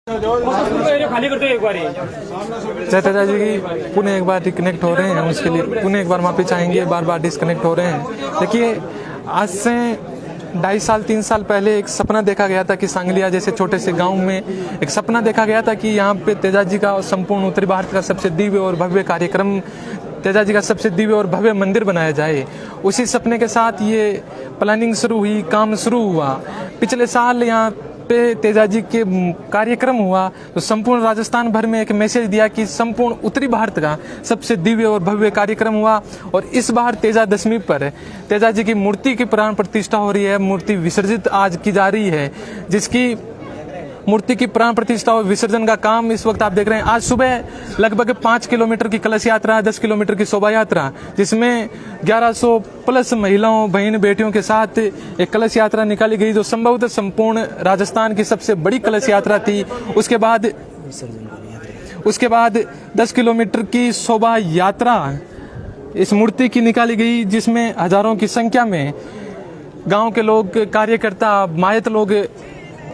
खाली करते एक बार जय तेजा जी की पुणे एक बार रिकनेक्ट हो रहे हैं, उसके लिए पुणे एक बार माफी चाहेंगे, बार बार डिस्कनेक्ट हो रहे हैं। देखिए, आज से 2.5 साल 3 साल पहले एक सपना देखा गया था कि सांगलिया जैसे छोटे से गांव में एक सपना देखा गया था कि यहाँ पे तेजा जी का संपूर्ण उत्तरी भारत का सबसे दिव्य और भव्य कार्यक्रम, तेजा जी का सबसे दिव्य और भव्य मंदिर बनाया जाए। उसी सपने के साथ ये प्लानिंग शुरू हुई, काम शुरू हुआ। पिछले साल यहाँ पे तेजा जी के कार्यक्रम हुआ तो संपूर्ण राजस्थान भर में एक मैसेज दिया कि संपूर्ण उत्तरी भारत का सबसे दिव्य और भव्य कार्यक्रम हुआ। और इस बार तेजा दशमी पर तेजा जी की मूर्ति की प्राण प्रतिष्ठा हो रही है। मूर्ति विसर्जित आज की जा रही है, जिसकी मूर्ति की प्राण प्रतिष्ठा और विसर्जन का काम इस वक्त आप देख रहे हैं। आज सुबह लगभग 5 किलोमीटर की कलश यात्रा, 10 किलोमीटर की शोभा यात्रा, जिसमें 1100 प्लस महिलाओं बहन बेटियों के साथ एक कलश यात्रा निकाली गई, जो संभवतः संपूर्ण राजस्थान की सबसे बड़ी कलश यात्रा थी। उसके बाद 10 किलोमीटर की शोभा यात्रा इस मूर्ति की निकाली गई, जिसमें हजारों की संख्या में गांव के लोग, कार्यकर्ता, मायत लोग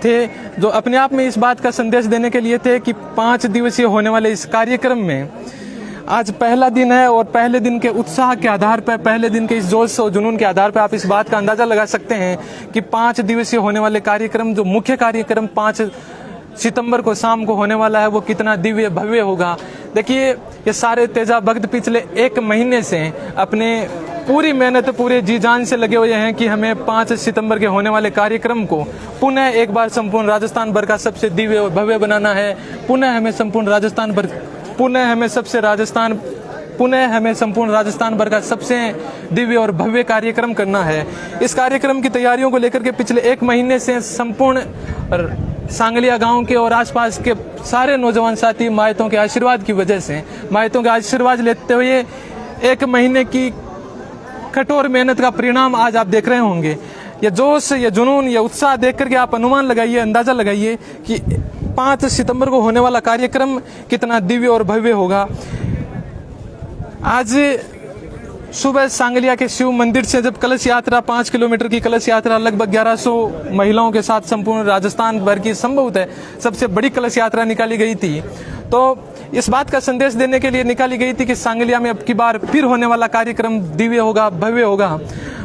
थे, जो अपने आप में इस बात का संदेश देने के लिए थे कि 5 दिवसीय होने वाले इस कार्यक्रम में आज पहला दिन है। और पहले दिन के उत्साह के आधार पर, पहले दिन के इस जोश और जुनून के आधार पर आप इस बात का अंदाजा लगा सकते हैं कि 5 दिवसीय होने वाले कार्यक्रम, जो मुख्य कार्यक्रम 5 सितंबर को शाम को होने वाला है, वो कितना दिव्य भव्य होगा। देखिए, ये सारे तेजा भक्त पिछले 1 महीने से अपने पूरी मेहनत, पूरे जी जान से लगे हुए हैं कि हमें 5 सितंबर के होने वाले कार्यक्रम को पुनः एक बार संपूर्ण राजस्थान भर का सबसे दिव्य और भव्य बनाना है। पुनः हमें संपूर्ण राजस्थान भर का सबसे दिव्य और भव्य कार्यक्रम करना है। इस कार्यक्रम की तैयारियों को लेकर के पिछले 1 महीने से संपूर्ण सांगलिया गांव के और आसपास के सारे नौजवान साथी मायतों के आशीर्वाद की वजह से, मायतों के आशीर्वाद लेते हुए 1 महीने की कठोर मेहनत का परिणाम आज आप देख रहे होंगे। ये जोश, ये जुनून, ये उत्साह देख करके आप अनुमान लगाइए, अंदाजा लगाइए कि 5 सितंबर को होने वाला कार्यक्रम कितना दिव्य और भव्य होगा। आज सुबह सांगलिया के शिव मंदिर से जब कलश यात्रा, 5 किलोमीटर की कलश यात्रा लगभग 1100 महिलाओं के साथ संपूर्ण राजस्थान भर की संभवतः सबसे बड़ी कलश यात्रा निकाली गई थी, तो इस बात का संदेश देने के लिए निकाली गई थी कि सांगलिया में अब की बार फिर होने वाला कार्यक्रम दिव्य होगा, भव्य होगा।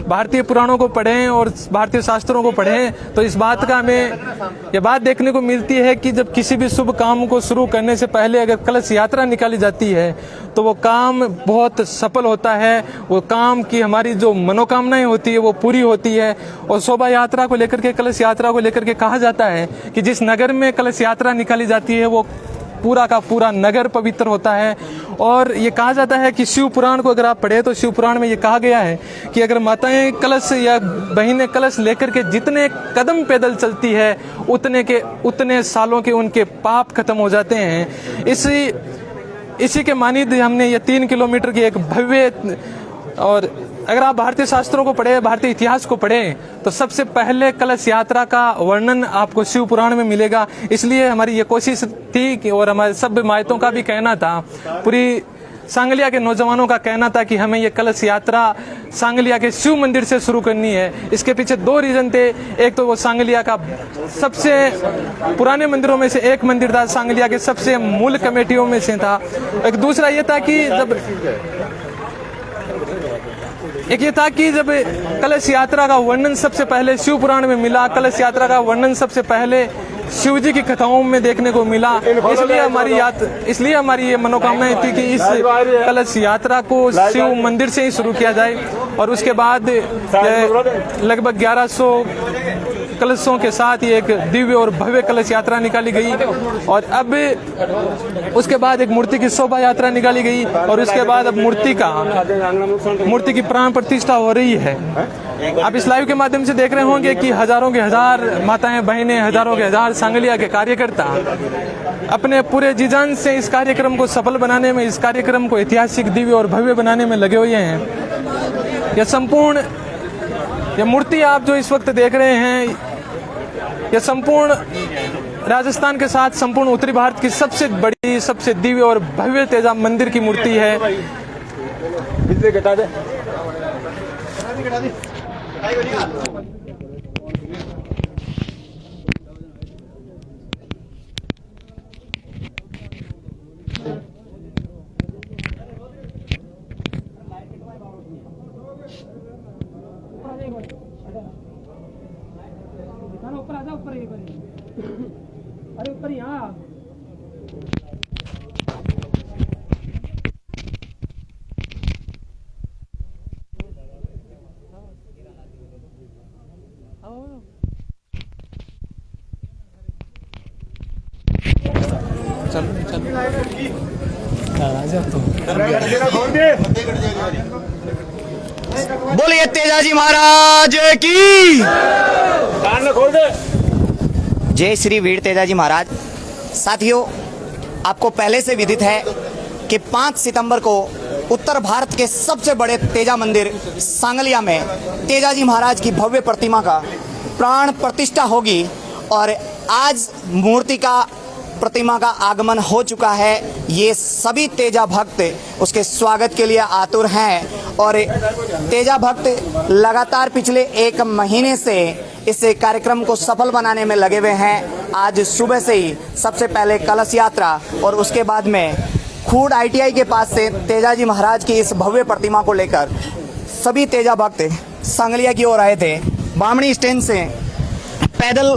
भारतीय पुराणों को पढ़ें और भारतीय शास्त्रों को पढ़ें तो इस बात का हमें यह बात देखने को मिलती है कि जब किसी भी शुभ काम को शुरू करने से पहले अगर कलश यात्रा निकाली जाती है तो वो काम बहुत सफल होता है। वो काम की हमारी जो मनोकामनाएं होती है वो पूरी होती है। और शोभा यात्रा को लेकर के, कलश यात्रा को लेकर के कहा जाता है कि जिस नगर में कलश यात्रा निकाली जाती है वो पूरा का पूरा नगर पवित्र होता है। और ये कहा जाता है कि शिव पुराण को अगर आप पढ़े तो शिव पुराण में ये कहा गया है कि अगर माताएं कलश या बहनें कलश लेकर के जितने कदम पैदल चलती है उतने सालों के उनके पाप खत्म हो जाते हैं। इसी के मानिद हमने ये 3 किलोमीटर की एक भव्य, और अगर आप भारतीय शास्त्रों को पढ़े, भारतीय इतिहास को पढ़ें तो सबसे पहले कलश यात्रा का वर्णन आपको शिव पुराण में मिलेगा। इसलिए हमारी ये कोशिश थी कि, और हमारे सब मायतों का भी कहना था, पूरी सांगलिया के नौजवानों का कहना था कि हमें ये कलश यात्रा सांगलिया के शिव मंदिर से शुरू करनी है। इसके पीछे 2 रीजन थे। एक तो वो सांगलिया का सबसे पुराने मंदिरों में से एक मंदिर था, सांगलिया के सबसे मूल कमेटियों में से था। एक दूसरा ये था कि जब कलश यात्रा का वर्णन सबसे पहले शिव पुराण में मिला, कलश यात्रा का वर्णन सबसे पहले शिव जी की कथाओं में देखने को मिला, इसलिए हमारी ये मनोकामना थी कि इस कलश यात्रा को शिव मंदिर से ही शुरू किया जाए। और उसके बाद लगभग 1100 कलशों के साथ ये एक दिव्य और भव्य कलश यात्रा निकाली गई। और अब उसके बाद एक मूर्ति की शोभा यात्रा निकाली गई। और उसके बाद अब मूर्ति की प्राण प्रतिष्ठा हो रही है। आप इस लाइव के माध्यम से देख रहे होंगे कि हजारों के हजार माताएं बहनें, हजारों के हजार सांगलिया के कार्यकर्ता अपने पूरे जी जान से इस कार्यक्रम को सफल बनाने में, इस कार्यक्रम को ऐतिहासिक, दिव्य और भव्य बनाने में लगे हुए हैं। यह संपूर्ण मूर्ति आप जो इस वक्त देख रहे हैं, यह संपूर्ण राजस्थान के साथ संपूर्ण उत्तरी भारत की सबसे बड़ी, सबसे दिव्य और भव्य तेजा मंदिर की मूर्ति है। बोलिए तेजाजी महाराज की जय श्री वीर तेजाजी महाराज। साथियों, आपको पहले से विदित है कि 5 सितंबर को उत्तर भारत के सबसे बड़े तेजा मंदिर सांगलिया में तेजाजी महाराज की भव्य प्रतिमा का प्राण प्रतिष्ठा होगी और आज मूर्ति का प्रतिमा का आगमन हो चुका है। ये सभी तेजा भक्त उसके स्वागत के लिए आतुर हैं और तेजा भक्त लगातार पिछले 1 महीने से इस कार्यक्रम को सफल बनाने में लगे हुए हैं। आज सुबह से ही सबसे पहले कलश यात्रा और उसके बाद में खूड ITI के पास से तेजाजी महाराज की इस भव्य प्रतिमा को लेकर सभी तेजा भक्त सांगलिया की ओर आए थे। बामणी स्टैंड से पैदल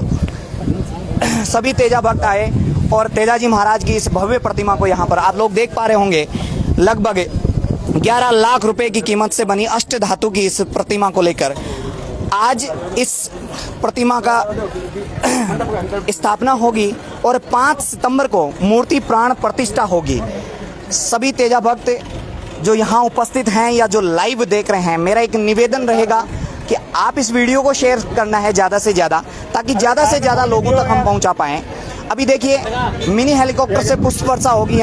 सभी तेजा भक्त आए और तेजाजी महाराज की इस भव्य प्रतिमा को यहाँ पर आप लोग देख पा रहे होंगे। लगभग 11 लाख रुपए की कीमत से बनी अष्ट धातु की इस प्रतिमा को लेकर आज इस प्रतिमा का स्थापना होगी और 5 सितंबर को मूर्ति प्राण प्रतिष्ठा होगी। सभी तेजा भक्त जो यहाँ उपस्थित हैं या जो लाइव देख रहे हैं, मेरा एक निवेदन रहेगा कि आप इस वीडियो को शेयर करना है ज़्यादा से ज़्यादा, ताकि ज़्यादा से ज़्यादा लोगों तक हम पहुँचा पाएँ। अभी देखिए मिनी हेलीकॉप्टर से पुष्प वर्षा होगी।